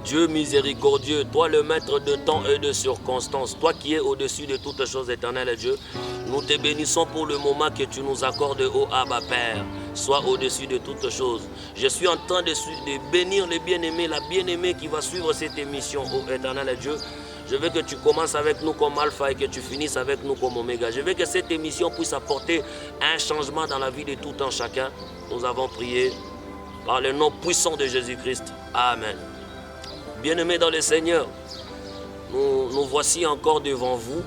Dieu miséricordieux, toi le maître de temps et de circonstances, toi qui es au-dessus de toutes choses, éternel Dieu, nous te bénissons pour le moment que tu nous accordes, ô Abba Père. Sois au-dessus de toutes choses. Je suis en train de bénir les bien-aimés, la bien-aimée qui va suivre cette émission, ô éternel Dieu. Je veux que tu commences avec nous comme Alpha et que tu finisses avec nous comme Oméga. Je veux que cette émission puisse apporter un changement dans la vie de tout un chacun. Nous avons prié par le nom puissant de Jésus-Christ. Amen. Bien-aimés dans le Seigneur, nous voici encore devant vous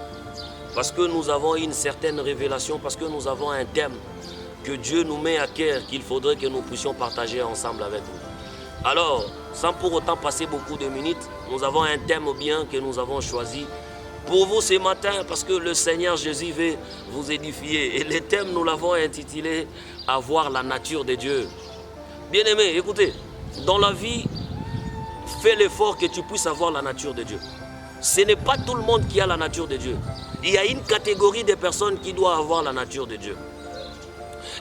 parce que nous avons une certaine révélation, parce que nous avons un thème que Dieu nous met à cœur, qu'il faudrait que nous puissions partager ensemble avec vous. Alors, sans pour autant passer beaucoup de minutes, nous avons un thème bien que nous avons choisi pour vous ce matin, parce que le Seigneur Jésus veut vous édifier. Et le thème, nous l'avons intitulé « Avoir la nature de Dieu ». Bien-aimés, écoutez, dans la vie, fais l'effort que tu puisses avoir la nature de Dieu. Ce n'est pas tout le monde qui a la nature de Dieu. Il y a une catégorie de personnes qui doivent avoir la nature de Dieu.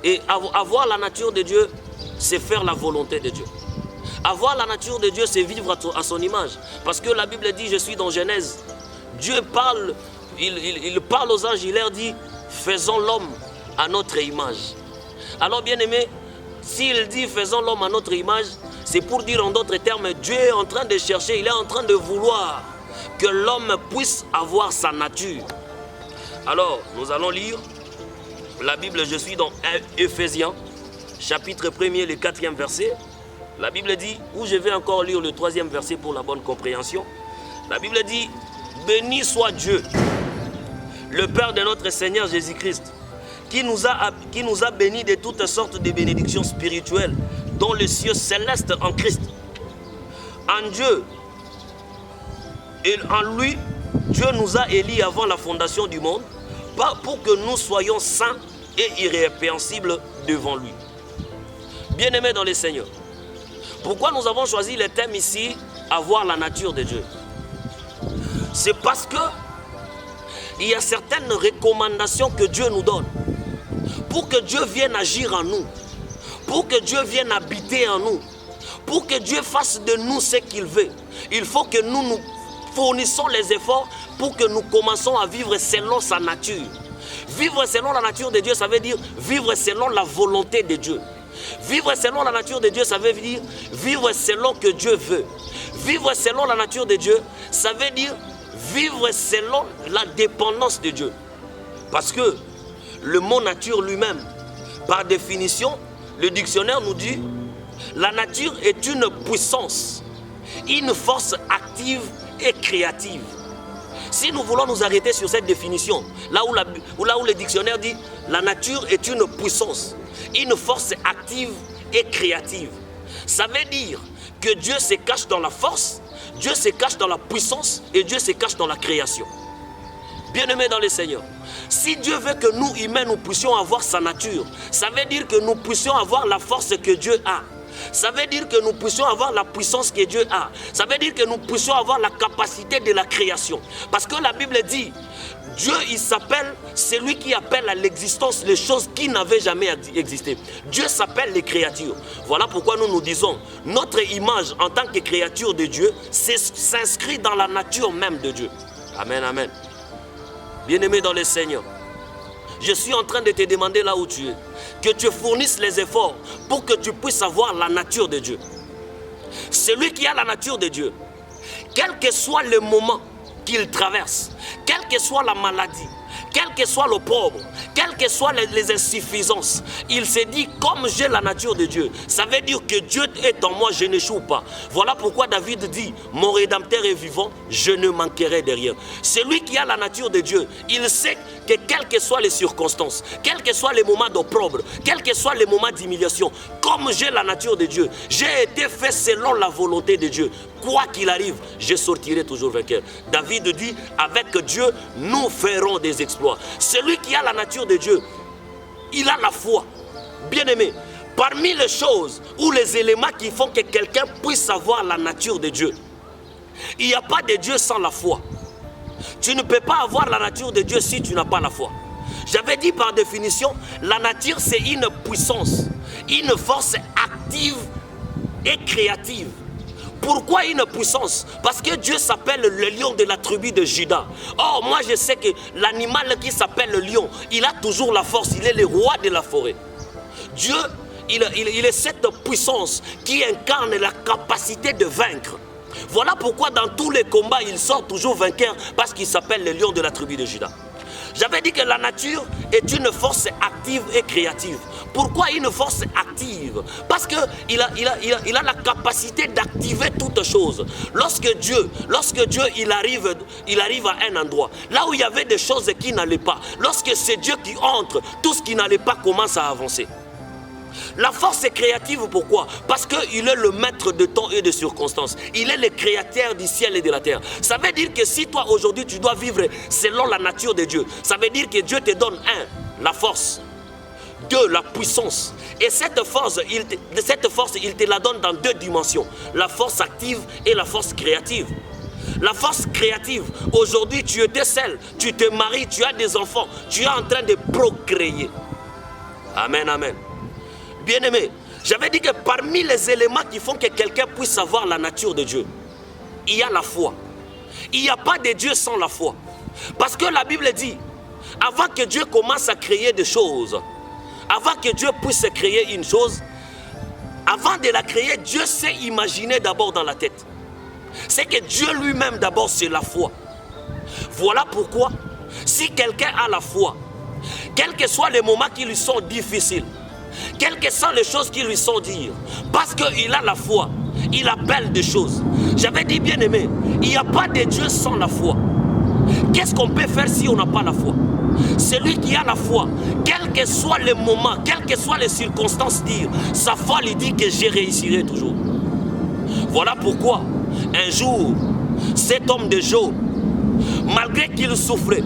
Et avoir la nature de Dieu, c'est faire la volonté de Dieu. Avoir la nature de Dieu, c'est vivre à son image. Parce que la Bible dit, je suis dans Genèse. Dieu parle, il parle aux anges, il leur dit, faisons l'homme à notre image. Alors bien aimé, s'il dit faisons l'homme à notre image, c'est pour dire en d'autres termes, Dieu est en train de chercher, il est en train de vouloir que l'homme puisse avoir sa nature. Alors, nous allons lire la Bible, je suis dans Éphésiens, chapitre 1er, le 4e verset. La Bible dit, où je vais encore lire le 3e verset pour la bonne compréhension. La Bible dit, béni soit Dieu, le Père de notre Seigneur Jésus-Christ, qui nous a bénis de toutes sortes de bénédictions spirituelles dans les cieux célestes en Christ. En Dieu, et en lui, Dieu nous a élis avant la fondation du monde, pour que nous soyons saints et irrépréhensibles devant lui. Bien-aimés dans le Seigneur, pourquoi nous avons choisi le thème ici, avoir la nature de Dieu? C'est parce que il y a certaines recommandations que Dieu nous donne pour que Dieu vienne agir en nous, pour que Dieu vienne habiter en nous, pour que Dieu fasse de nous ce qu'il veut. Il faut que nous fournissons les efforts pour que nous commençons à vivre selon sa nature. Vivre selon la nature de Dieu, ça veut dire vivre selon la volonté de Dieu. Vivre selon la nature de Dieu, ça veut dire vivre selon que Dieu veut. Vivre selon la nature de Dieu, ça veut dire vivre selon la dépendance de Dieu. Parce que le mot nature lui-même, par définition, le dictionnaire nous dit la nature est une puissance, une force active et créative. Si nous voulons nous arrêter sur cette définition, là où le dictionnaire dit la nature est une puissance, une force active et créative, ça veut dire que Dieu se cache dans la force, Dieu se cache dans la puissance et Dieu se cache dans la création. Bien-aimés dans le Seigneur, si Dieu veut que nous, humains, nous puissions avoir sa nature, ça veut dire que nous puissions avoir la force que Dieu a. Ça veut dire que nous puissions avoir la puissance que Dieu a. Ça veut dire que nous puissions avoir la capacité de la création. Parce que la Bible dit, Dieu, il s'appelle celui qui appelle à l'existence les choses qui n'avaient jamais existé. Dieu s'appelle les créatures. Voilà pourquoi nous nous disons, notre image en tant que créature de Dieu s'inscrit dans la nature même de Dieu. Amen, amen. Bien-aimé dans le Seigneur, je suis en train de te demander là où tu es, que tu fournisses les efforts pour que tu puisses avoir la nature de Dieu. Celui qui a la nature de Dieu, quel que soit le moment qu'il traverse, quelle que soit la maladie, quel que soit le pauvre, quelles que soient les insuffisances, il s'est dit, comme j'ai la nature de Dieu, ça veut dire que Dieu est en moi, je n'échoue pas. Voilà pourquoi David dit, mon Rédempteur est vivant, je ne manquerai de rien. Celui qui a la nature de Dieu, il sait que quelles que soient les circonstances, quels que soient les moments d'opprobre, quels que soient les moments d'humiliation, comme j'ai la nature de Dieu, j'ai été fait selon la volonté de Dieu. Quoi qu'il arrive, je sortirai toujours vainqueur. David dit, avec Dieu, nous ferons des exploits. Celui qui a la nature de Dieu, il a la foi. Bien-aimé, parmi les choses ou les éléments qui font que quelqu'un puisse avoir la nature de Dieu, il n'y a pas de Dieu sans la foi. Tu ne peux pas avoir la nature de Dieu si tu n'as pas la foi. J'avais dit par définition, la nature c'est une puissance, une force active et créative. Pourquoi une puissance? Parce que Dieu s'appelle le lion de la tribu de Juda. Or, moi je sais que l'animal qui s'appelle le lion, il a toujours la force, il est le roi de la forêt. Dieu, il est cette puissance qui incarne la capacité de vaincre. Voilà pourquoi dans tous les combats, il sort toujours vainqueur, parce qu'il s'appelle le lion de la tribu de Juda. J'avais dit que la nature est une force active et créative. Pourquoi une force active? Parce qu'il a la capacité d'activer toutes choses. Lorsque Dieu il arrive à un endroit, là où il y avait des choses qui n'allaient pas, lorsque c'est Dieu qui entre, tout ce qui n'allait pas commence à avancer. La force est créative, pourquoi? Parce qu'il est le maître de temps et de circonstances. Il est le créateur du ciel et de la terre. Ça veut dire que si toi aujourd'hui tu dois vivre selon la nature de Dieu, ça veut dire que Dieu te donne la force, la puissance. Et cette force, il te la donne dans deux dimensions. La force active et la force créative. La force créative, aujourd'hui tu étais seul, tu te maries, tu as des enfants, tu es en train de procréer. Amen, amen. Bien-aimé, j'avais dit que parmi les éléments qui font que quelqu'un puisse savoir la nature de Dieu, il y a la foi. Il n'y a pas de Dieu sans la foi. Parce que la Bible dit, avant que Dieu commence à créer des choses, avant que Dieu puisse créer une chose, avant de la créer, Dieu s'est imaginé d'abord dans la tête. C'est que Dieu lui-même d'abord, c'est la foi. Voilà pourquoi, si quelqu'un a la foi, quels que soient les moments qui lui sont difficiles, quelles que soient les choses qui lui sont dites, parce qu'il a la foi, il appelle des choses. J'avais dit, bien aimé, il n'y a pas de Dieu sans la foi. Qu'est-ce qu'on peut faire si on n'a pas la foi? Celui qui a la foi, quels que soient les moments, quelles que soient les circonstances, dire, sa foi lui dit que je réussirai toujours. Voilà pourquoi, un jour, cet homme de Job, malgré qu'il souffrait,